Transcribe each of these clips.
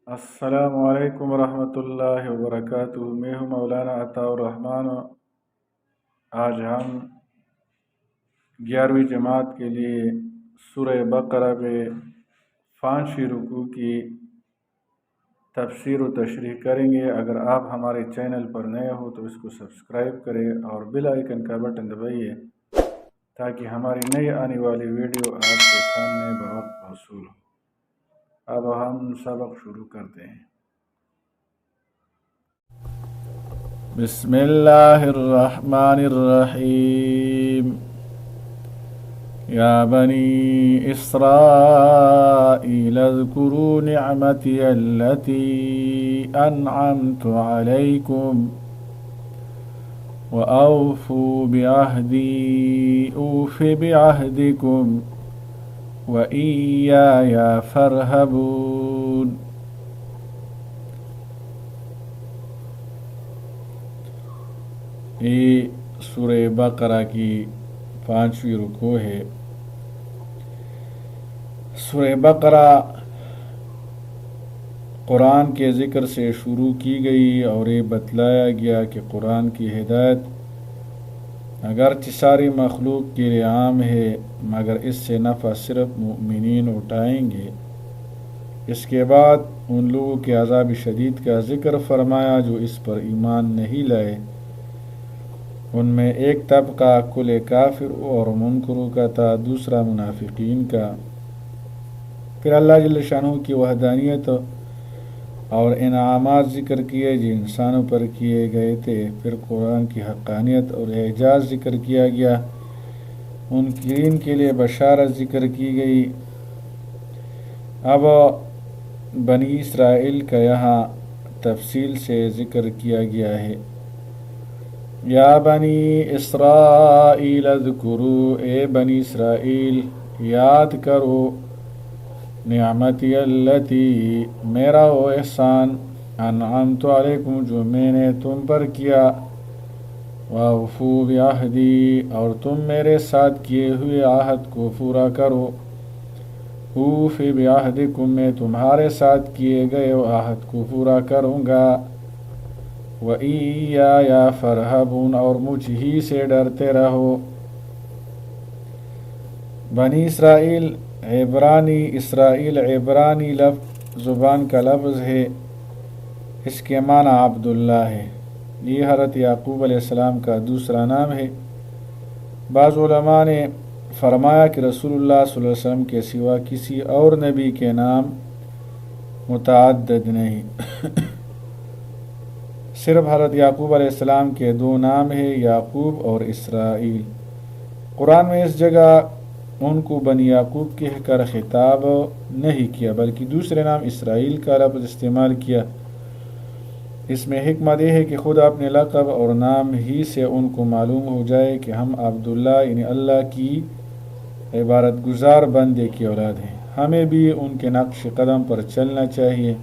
السلام علیکم ورحمۃ اللہ وبرکاتہ۔ میں ہوں مولانا عطاء الرحمن۔ آج ہم 11ویں جماعت کے لیے سورہ بقرہ میں 5ویں رکوع کی تفسیر و تشریح کریں گے۔ اگر آپ ہمارے چینل پر نئے ہو تو اس کو سبسکرائب کریں اور بیل آئیکن کا بٹن دبائیے تاکہ ہماری نئی آنے والی ویڈیو آپ کے سامنے بوقت موصول ہو۔ اب ہم سبق شروع کرتے ہیں۔ بسم اللہ الرحمن الرحیم۔ یا بنی اسرائیل اذکروا نعمتی التي انعمت علیکم وأوفوا بعهدی اوف بعہدکم وإیایا فارہبون۔ یہ سورہ بقرہ کی 5ویں رکوع ہے۔ سورہ بقرہ قرآن کے ذکر سے شروع کی گئی اور یہ بتلایا گیا کہ قرآن کی ہدایت اگرچہ ساری مخلوق کے لیے عام ہے مگر اس سے نفع صرف مؤمنین اٹھائیں گے۔ اس کے بعد ان لوگوں کے عذاب شدید کا ذکر فرمایا جو اس پر ایمان نہیں لائے۔ ان میں ایک طبقہ کل کافر اور منکروں کا تھا، دوسرا منافقین کا۔ پھر اللہ جل شانہ کی وحدانیت اور انعامات ذکر کیے جو انسانوں پر کیے گئے تھے۔ پھر قرآن کی حقانیت اور اعجاز ذکر کیا گیا۔ منکرین کے لیے بشارت ذکر کی گئی۔ اب بنی اسرائیل کا یہاں تفصیل سے ذکر کیا گیا ہے۔ یا بنی اسرائیل اذکروا، اے بنی اسرائیل یاد کرو، نعمتی التی، میرا وہ احسان، انعمت علیکم جو میں نے تم پر کیا، وَأَوْفُوا بِعَهْدِی، اور تم میرے ساتھ کیے ہوئے عہد کو پورا کرو۔ اوف بعہدکم، میں تمہارے ساتھ کیے گئے عہد کو پورا کروں گا۔ وَإِیَّایَ فَارْہَبُونَ، اور مجھ ہی سے ڈرتے رہو۔ بنی اسرائیل اسرائیل عبرانی زبان کا لفظ ہے۔ اس کے معنی عبداللہ ہے۔ یہ حضرت یعقوب علیہ السلام کا دوسرا نام ہے۔ بعض علماء نے فرمایا کہ رسول اللہ صلی اللہ علیہ وسلم کے سوا کسی اور نبی کے نام متعدد نہیں، صرف حضرت یعقوب علیہ السلام کے 2 نام ہیں، یعقوب اور اسرائیل۔ قرآن میں اس جگہ ان کو بنی یعقوب کہہ کر خطاب نہیں کیا بلکہ دوسرے نام اسرائیل کا لفظ استعمال کیا۔ اس میں حکمت یہ ہے کہ خود اپنے لقب اور نام ہی سے ان کو معلوم ہو جائے کہ ہم عبداللہ یعنی اللہ کی عبادت گزار بندے کی اولاد ہیں، ہمیں بھی ان کے نقش قدم پر چلنا چاہیے۔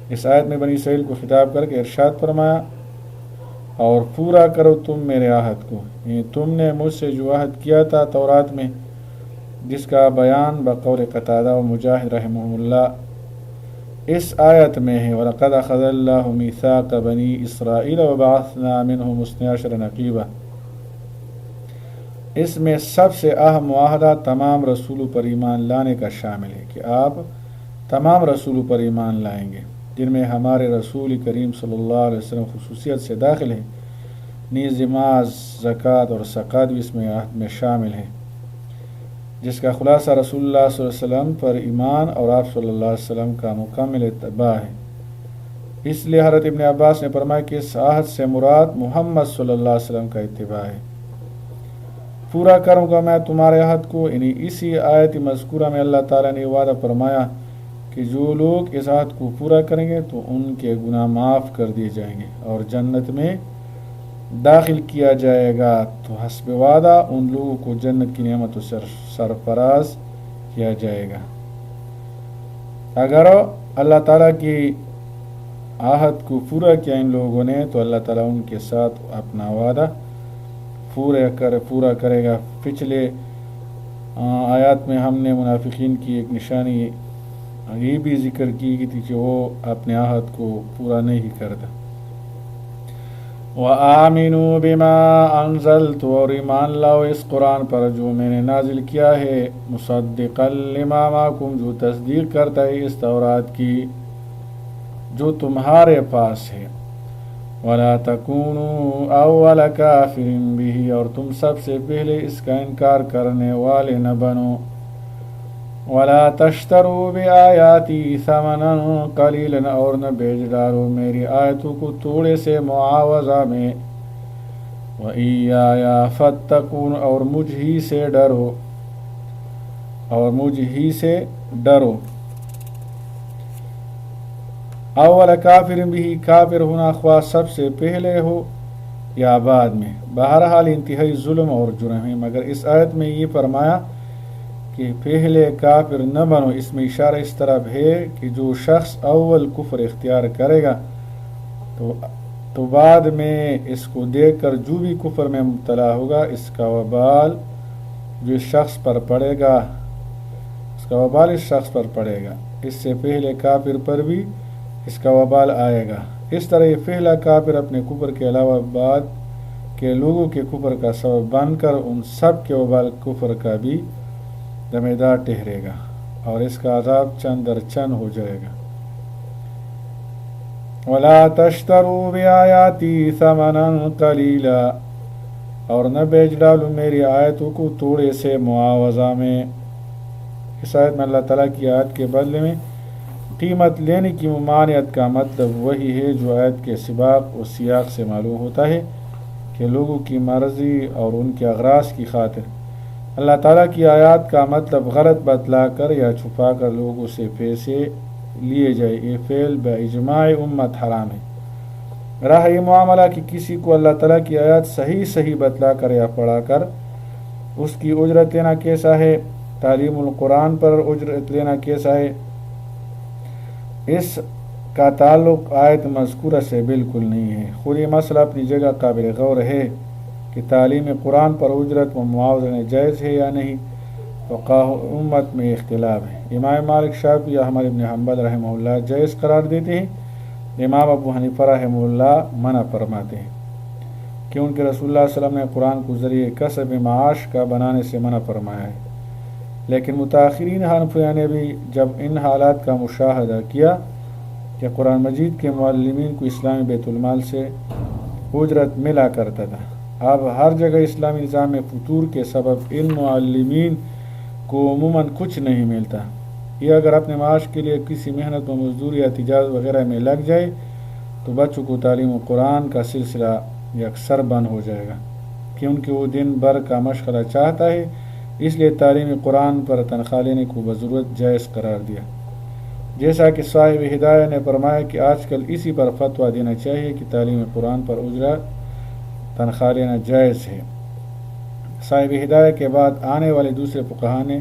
اس آیت میں بنی اسرائیل کو خطاب کر کے ارشاد فرمایا، اور پورا کرو تم میرے عہد کو، یعنی تم نے مجھ سے جو عہد کیا تھا تورات میں، جس کا بیان بقول قتادہ و مجاہد رحمہ اللہ اس آیت میں ہے۔ وَلَقَدْ أَخَذَ اللَّهُ مِيثَاقَ بَنِي إِسْرَائِيلَ وَبَعَثْنَا مِنْهُمْ 12 نقیبا۔ اس میں سب سے اہم معاہدہ تمام رسولوں پر ایمان لانے کا شامل ہے کہ آپ تمام رسولوں پر ایمان لائیں گے، جن میں ہمارے رسول کریم صلی اللہ علیہ وسلم خصوصیت سے داخل ہے۔ نیز نماز، زکوٰۃ اور صدقات بھی اس میں عہد میں شامل ہے، جس کا خلاصہ رسول اللہ صلی اللہ علیہ وسلم پر ایمان اور آپ صلی اللہ علیہ وسلم کا مکمل اتباع ہے۔ اس لیے حضرت ابن عباس نے فرمایا کہ اس عہد سے مراد محمد صلی اللہ علیہ وسلم کا اتباع ہے۔ پورا کروں گا میں تمہارے عہد کو، یعنی اسی آیت مذکورہ میں اللہ تعالیٰ نے وعدہ فرمایا کہ جو لوگ اس عہد کو پورا کریں گے تو ان کے گناہ معاف کر دیے جائیں گے اور جنت میں داخل کیا جائے گا۔ تو حسب وعدہ ان لوگوں کو جنت کی نعمتوں سے سرفراز کیا جائے گا۔ اگر اللہ تعالیٰ کی عہد کو پورا کیا ان لوگوں نے تو اللہ تعالیٰ ان کے ساتھ اپنا وعدہ پورا کرے گا۔ پچھلے آیات میں ہم نے منافقین کی ایک نشانی یہ بھی ذکر کی گئی تھی کہ وہ اپنے عہد کو پورا نہیں کرتا۔ وَآمِنُوا بِمَا أَنزَلْتُ، اور ایمان لاؤ اس قرآن پر جو میں نے نازل کیا ہے، مصدقا لما معکم، جو تصدیق کرتا ہے اس تورات کی جو تمہارے پاس ہے۔ وَلَا تَكُونُوا أَوَّلَ كَافِرٍ بِهِ، اور تم سب سے پہلے اس کا انکار کرنے والے نہ بنو۔ وَلَا تَشْتَرُوا بِآيَاتِي ثَمَنًا قَلِيلًا، اور نہ بیچ ڈالو میری آیتوں کو تھوڑے سے معاوضہ میں۔ وَإِيَّايَ فَاتَّقُونِ، اور مجھ ہی سے ڈرو۔ اول کافر بھی، کافر ہونا خواہ سب سے پہلے ہو یا بعد میں، بہرحال انتہائی ظلم اور جرم ہے۔ مگر اس آیت میں یہ فرمایا کہ پہلے کافر نہ بنو، اس میں اشارہ اس طرف ہے کہ جو شخص اول کفر اختیار کرے گا تو بعد میں اس کو دیکھ کر جو بھی کفر میں مبتلا ہوگا، اس کا وبال جو شخص پر پڑے گا، اس کا وبال اس شخص پر پڑے گا، اس سے پہلے کافر پر بھی اس کا وبال آئے گا۔ اس طرح یہ پہلا کافر اپنے کفر کے علاوہ بعد کے لوگوں کے کفر کا سبب بن کر ان سب کے وبال کفر کا بھی ذمہ دار ٹھہرے گا، اور اس کا عذاب چند در چند ہو جائے گا۔ وَلَا تَشْتَرُوا بِآيَاتِي ثَمَنًا قَلِيلًا، اور نہ بیچ ڈالو میری آیتوں کو تھوڑے سے معاوضہ میں۔ اس آیت میں اللہ تعالیٰ کی آیت کے بدلے میں قیمت لینے کی ممانعت کا مطلب وہی ہے جو آیت کے سباق و سیاق سے معلوم ہوتا ہے کہ لوگوں کی مرضی اور ان کے اغراض کی خاطر اللہ تعالیٰ کی آیات کا مطلب غلط بتلا کر یا چھپا کر لوگوں سے پیسے لیے جائے، یہ فعل باجماع امت حرام ہے۔ رہا یہ معاملہ کہ کسی کو اللہ تعالیٰ کی آیات صحیح بتلا کر یا پڑھا کر اس کی اجرت لینا کیسا ہے، تعلیم القرآن پر اجرت لینا کیسا ہے، اس کا تعلق آیت مذکورہ سے بالکل نہیں ہے۔ خود یہ مسئلہ اپنی جگہ قابل غور ہے کہ تعلیم قرآن پر اجرت و معاوضہ جائز ہے یا نہیں، فقہاء امت میں اختلاف ہے۔ امام مالک، شافعی، احمد بن حنبل رحمہ اللہ جائز قرار دیتے ہیں، امام ابو حنیفہ رحمہ اللہ منع فرماتے ہیں، کیونکہ رسول اللہ صلی اللہ علیہ وسلم نے قرآن کو ذریعہ کسب معاش کا بنانے سے منع فرمایا ہے۔ لیکن متاخرین حنفیہ نے بھی جب ان حالات کا مشاہدہ کیا کہ قرآن مجید کے معلمین کو اسلامی بیت المال سے اجرت ملا کرتا تھا، اب ہر جگہ اسلامی نظام میں فتور کے سبب ان معلمین کو عموماً کچھ نہیں ملتا۔ یہ اگر اپنے معاش کے لیے کسی محنت و مزدوری یا تجارت وغیرہ میں لگ جائے تو بچوں کو تعلیم و قرآن کا سلسلہ یکسر بند ہو جائے گا، کیونکہ وہ دن بھر کا مشغلہ چاہتا ہے، اس لیے تعلیم قرآن پر تنخواہ لینے کو بضرورت جائز قرار دیا۔ جیسا کہ صاحب ہدایہ نے فرمایا کہ آج کل اسی پر فتویٰ دینا چاہیے کہ تعلیم قرآن پر اجرت تنخواہ لینا جائز ہے۔ صاحب ہدایہ کے بعد آنے والے دوسرے فقہاء نے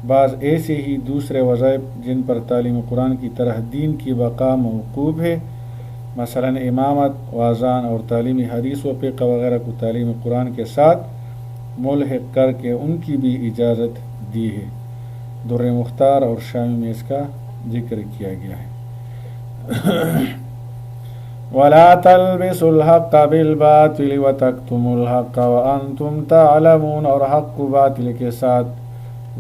بعض ایسے ہی دوسرے وظائف جن پر تعلیم قرآن کی طرح دین کی بقا موقوف ہے، مثلا امامت، واذان اور تعلیمی حدیث و فقہ وغیرہ کو تعلیم قرآن کے ساتھ ملحق کر کے ان کی بھی اجازت دی ہے۔ در مختار اور شامی میں اس کا ذکر کیا گیا ہے۔ وَلَا تَلْبِسُوا الْحَقَّ بِالْبَاطِلِ وَتَكْتُمُوا الْحَقَّ وَأَنْتُمْ تَعْلَمُونَ، اور حق کو باطل کے ساتھ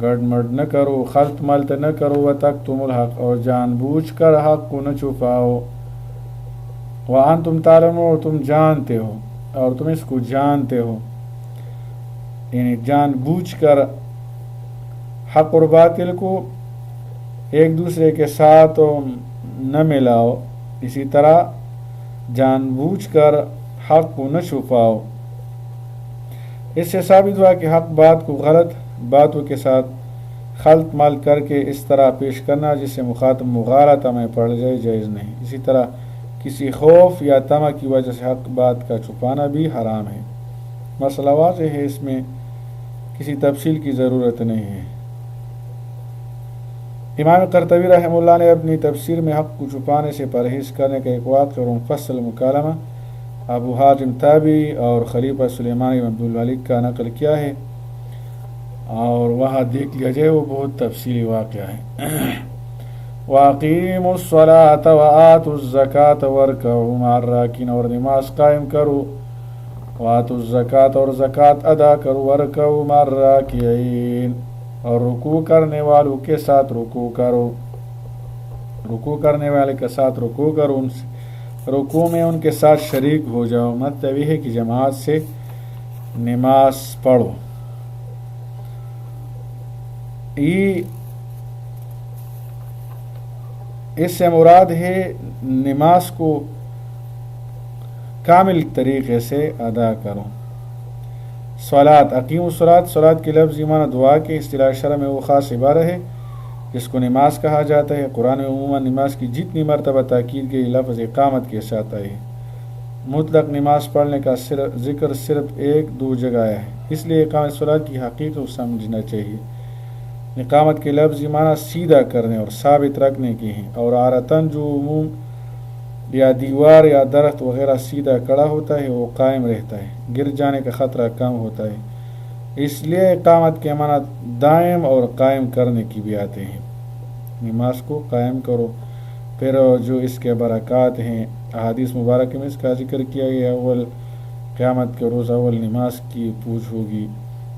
گڑمڑ نہ کرو، خلط ملط نہ کرو، وَتَكْتُمُوا الْحَقَّ، اور جان بوجھ کر حق کو نہ چھپاؤ، وَأَنْتُمْ تَعْلَمُونَ، اور تم جانتے ہو، اور تم اس کو جانتے ہو، یعنی جان بوجھ کر حق اور باطل کو ایک دوسرے کے ساتھ نہ ملاؤ، اسی طرح جان بوجھ کر حق کو نہ چھپاؤ۔ اس سے ثابت ہوا کہ حق بات کو غلط باتوں کے ساتھ خلط مل کر کے اس طرح پیش کرنا جس سے مخاطب مغالطہ میں پڑ جائے جائز نہیں۔ اسی طرح کسی خوف یا طمع کی وجہ سے حق بات کا چھپانا بھی حرام ہے۔ مسئلہ واضح ہے، اس میں کسی تفصیل کی ضرورت نہیں ہے۔ امام قرطبی رحمہ اللہ نے اپنی تفسیر میں حق کو چھپانے سے پرہیز کرنے کا ایک واقعہ اور مفصل مکالمہ ابو حاتم تابعی اور خلیفہ سلیمان بن عبد الملک کا نقل کیا ہے، اور وہاں دیکھ لیا جائے، وہ بہت تفصیلی واقعہ ہے۔ وَأَقِيمُوا الصَّلَاةَ وَآتُوا الزَّكَاةَ وَارْكَعُوا مَعَ الرَّاكِعِينَ، اور نماز قائم کرو، وَآتُوا الزَّكَاةَ اور زکوٰۃ ادا کرو، وَارْكَعُوا مَعَ الرَّاكِعِينَ اور رکوع کرنے والوں کے ساتھ رکوع کرو، رکوع کرنے والے کے ساتھ رکوع کرو، ان سے رکوع میں ان کے ساتھ شریک ہو جاؤ، مطلب یہ ہے کہ جماعت سے نماز پڑھو۔ یہ اس سے مراد ہے نماز کو کامل طریقے سے ادا کرو۔ صلاۃ، اقیم الصلاۃ، صلاۃ کے لفظ معنی دعا کے اصطلاح شرع میں وہ خاص عبارت ہے جس کو نماز کہا جاتا ہے۔ قرآن میں عموماً نماز کی جتنی مرتبہ تاکید کی لفظ اقامت کے ساتھ آئی ہے، مطلق نماز پڑھنے کا ذکر صرف ایک دو جگہ ہے، اس لیے اقامت صلاۃ کی حقیقت سمجھنا چاہیے۔ اقامت کے لفظ معنی سیدھا کرنے اور ثابت رکھنے کی ہیں، اور عارتاً جو عموم یا دیوار یا درخت وغیرہ سیدھا کھڑا ہوتا ہے وہ قائم رہتا ہے، گر جانے کا خطرہ کم ہوتا ہے، اس لیے اقامت کے معنی دائم اور قائم کرنے کی بھی آتے ہیں۔ نماز کو قائم کرو۔ پھر جو اس کے برکات ہیں، احادیث مبارک میں اس کا ذکر کیا گیا، اول قیامت کے روز اول نماز کی پوچھ ہوگی،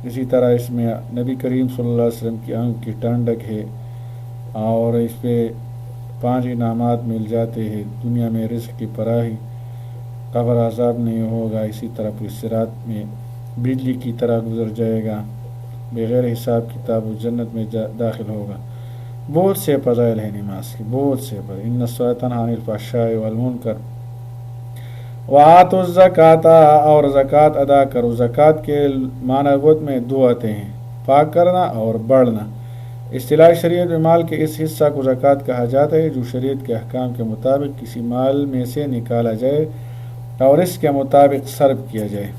اسی طرح اس میں نبی کریم صلی اللہ علیہ وسلم کی آنکھ کی ٹھنڈک ہے، اور اس پہ 5 انعامات مل جاتے ہیں، دنیا میں رزق کی فراہی، قبر عذاب نہیں ہوگا، اسی طرح پوری صراط میں بجلی کی طرح گزر جائے گا، بغیر حساب کتاب و جنت میں داخل ہوگا۔ بہت سے فضائل ہیں نماز کی، بہت سے فضائل۔ ان الصلاۃ تنہی عن الفحشاء والمنکر وآتوا الزکاۃ اور زکوٰۃ ادا کرو۔ زکوٰۃ کے معنی لغت میں 2 آتے ہیں، پاک کرنا اور بڑھنا۔ اصطلاح شریعت میں مال کے اس حصہ کو زکوٰۃ کہا جاتا ہے جو شریعت کے احکام کے مطابق کسی مال میں سے نکالا جائے اور اس کے مطابق صرف کیا جائے۔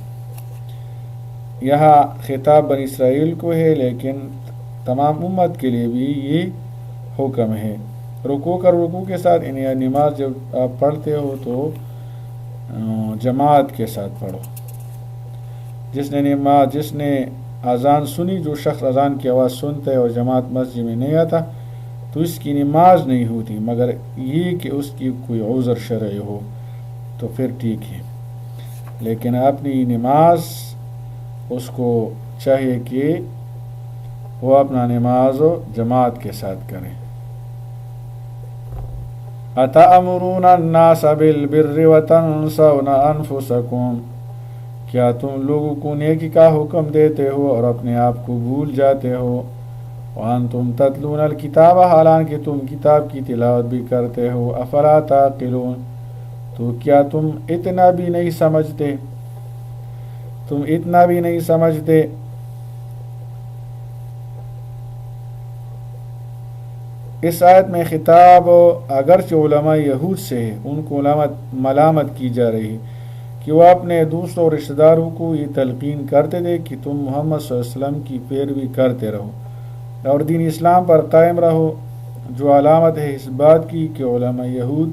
یہاں خطاب بنی اسرائیل کو ہے، لیکن تمام امت کے لیے بھی یہ حکم ہے۔ رکوع کے ساتھ نماز جب آپ پڑھتے ہو تو جماعت کے ساتھ پڑھو۔ جس نے اذان سنی، جو شخص اذان کی آواز سنتا ہے اور جماعت مسجد میں نہیں آتا تو اس کی نماز نہیں ہوتی، مگر یہ کہ اس کی کوئی عذر شرعی ہو تو پھر ٹھیک ہے، لیکن اپنی نماز اس کو چاہیے کہ وہ اپنا نماز و جماعت کے ساتھ کریں۔ أَتَأْمُرُونَ النَّاسَ بِالْبِرِّ وَتَنْسَوْنَ أَنفُسَكُمْ، کیا تم لوگوں کو نیکی کا حکم دیتے ہو اور اپنے آپ کو بھول جاتے ہو؟ وَأَنْتُمْ تَتْلُونَ الْكِتَابَ، حالانکہ تم کتاب کی تلاوت بھی کرتے ہو۔ أَفَلَا تَعْقِلُونَ، تو کیا تم اتنا بھی نہیں سمجھتے؟ اس آیت میں خطاب اگرچہ علماء یہود سے ہے، ان کو ملامت کی جا رہی ہے کہ وہ اپنے دوستوں اور رشتہ داروں کو یہ تلقین کرتے تھے کہ تم محمد صلی اللہ علیہ وسلم کی پیروی کرتے رہو اور دین اسلام پر قائم رہو، جو علامت ہے اس بات کی کہ علماء یہود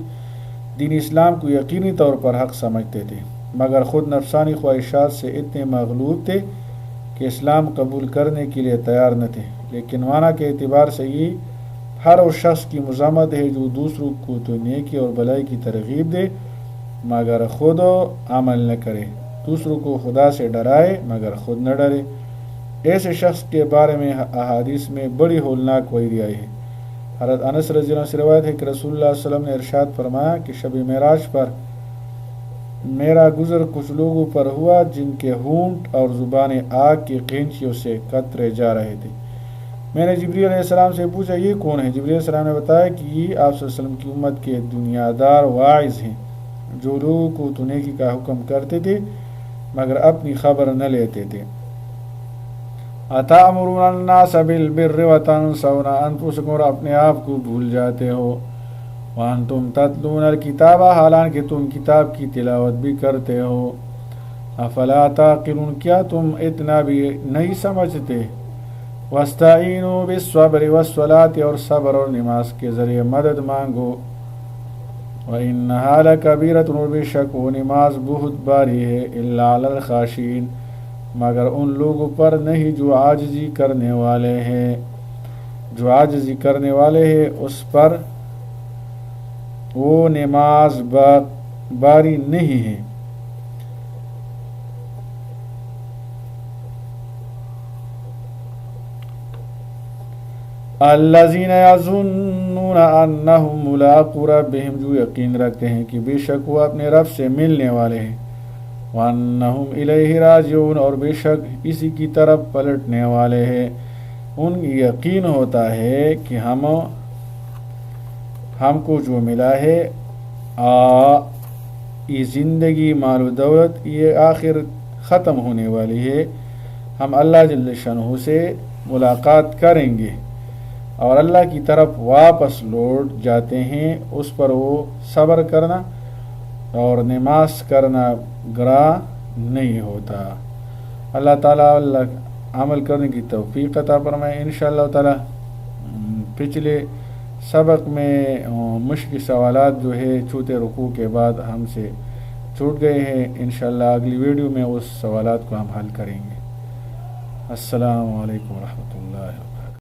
دین اسلام کو یقینی طور پر حق سمجھتے تھے، مگر خود نفسانی خواہشات سے اتنے مغلوب تھے کہ اسلام قبول کرنے کے لیے تیار نہ تھے۔ لیکن معنی کے اعتبار سے یہ ہر اس شخص کی مذمت ہے جو دوسروں کو تو نیکی اور بھلائی کی ترغیب دے مگر خود عمل نہ کرے، دوسروں کو خدا سے ڈرائے مگر خود نہ ڈرے۔ ایسے شخص کے بارے میں احادیث میں بڑی ہولناک وعید آئی ہے۔ حضرت انس رضی اللہ عنہ سے روایت ہے کہ رسول اللہ صلی اللہ علیہ وسلم نے ارشاد فرمایا کہ شب معراج پر میرا گزر کچھ لوگوں پر ہوا جن کے ہونٹ اور زبانیں آگ کی قینچیوں سے قطرے جا رہے تھے۔ میں نے جبریل علیہ السلام سے پوچھا یہ کون ہے؟ جبریل علیہ السلام نے بتایا کہ یہ آپ صلی اللہ علیہ وسلم کی امت کے دنیادار واعظ ہیں جو لوگوں کو تو نیکی کا حکم کرتے تھے مگر اپنی خبر نہ لیتے تھے۔ أَتَأْمُرُونَ النَّاسَ بِالْبِرِّ وَتَنْسَوْنَ أَنفُسَكُمْ، اور اپنے آپ کو بھول جاتے ہو۔ وَأَنْتُمْ تَتْلُونَ الْكِتَابَ، حالانکہ تم کتاب کی تلاوت بھی کرتے ہو۔ أَفَلَا تَعْقِلُونَ، کیا تم اتنا بھی نہیں سمجھتے؟ وَاسْتَعِينُوا بِالصَّبْرِ وَالصَّلَاةِ، اور صبر اور نماز کے ذریعے مدد مانگو۔ وَإِنَّهَا لَكَبِيرَةٌ، اور بے شک وہ نماز بہت باری ہے، إِلَّا عَلَى الْخَاشِعِينَ، مگر ان لوگوں پر نہیں جو عاجزی کرنے والے ہیں، جو عاجزی کرنے والے ہیں اس پر وہ نماز باری نہیں ہے۔ الذین یظنون انہم ملاقو ربہم، جو یقین رکھتے ہیں کہ بے شک وہ اپنے رب سے ملنے والے ہیں، وانہم الیہ راجعون، اور بے شک اسی کی طرف پلٹنے والے ہیں۔ ان کی یقین ہوتا ہے کہ ہم کو جو ملا ہے یہ زندگی مال و دولت یہ آخر ختم ہونے والی ہے، ہم اللہ جل شانہ سے ملاقات کریں گے اور اللہ کی طرف واپس لوٹ جاتے ہیں۔ اس پر وہ صبر کرنا اور نماز کرنا گراں نہیں ہوتا۔ اللہ تعالیٰ عمل کرنے کی توفیق عطا فرمائے۔ انشاءاللہ تعالیٰ پچھلے سبق میں مشکل سوالات جو ہے چھوٹے رکوع کے بعد ہم سے چھوٹ گئے ہیں، انشاءاللہ اگلی ویڈیو میں اس سوالات کو ہم حل کریں گے۔ السلام علیکم ورحمۃ اللہ وبرکاتہ۔